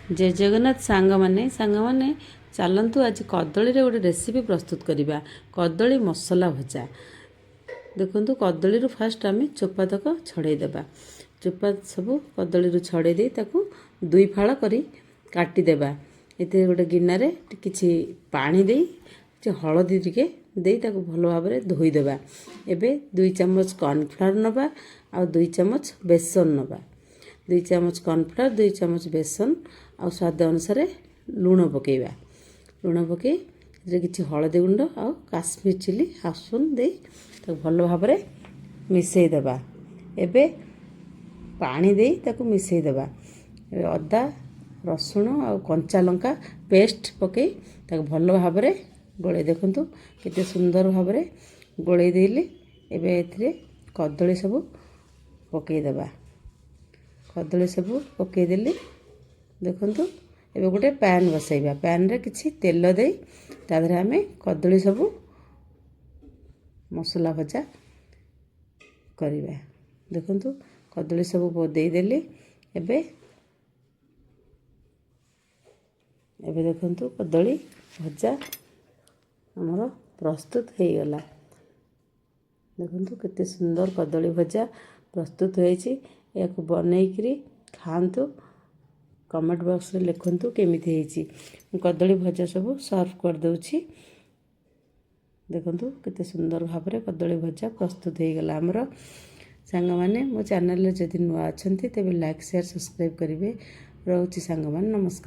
जय जगन्नाथ सांग चलतु आज कदली गोटे रेसिपी प्रस्तुत करवा कदली मसला भजा। देखु कदली फास्ट आम चोपा तक छड़ेदेबा। चोपा सब कदली छड़े दुई फाड़ कर काटिदेबा। ये गोटे गिनार कि पानी दे हलदी टिके भल भाव धोईदेबा। एबे 2 चम्मच कॉर्नफ्लोर नबा आ 2 चम्मच बेसन नबा। 2 चम्मच कॉर्नफ्लोर 2 चम्मच बेसन आ स्वाद अनुसार लुण पकेबा। लुण पकई कि हलदी गुंड आ काश्मीर चिली हाफ स्पून दे भल भाव मिसईदेबा। एबे पानी दे मिसईदेबा। अदा रसुण आ कंचा लंका पेस्ट पकई भल भाव गोले देखु केते सुंदर भाव गोले देली। एबे एथिरे कदली सब पकईदेबा। कदली सब पकईदेली। देखु एबे गोटे पैन बसैबा। पैन रे किछि तेल दे तादरे आम कदली सब मसला भजा करिबा। देखु कदली सब देदेली। एबे एबे देखु कदली भजा हमर प्रस्तुत हो गला। देखु केते सुंदर कदली भजा प्रस्तुत होइछि। याकु बनैकरी खांतु। कमेंट बॉक्स में लिखंतु केमिति ହେଇछि। कदली भजा सब सर्व कर दउछि। देखंतु केते सुंदर भाव रे कदली भजा प्रस्तुत हो गला। हमर सांग माने मो चैनल रे जदि नुआ अछंती तबे लाइक शेयर सब्सक्राइब करिवे। रहउछि सांग माने नमस्कार।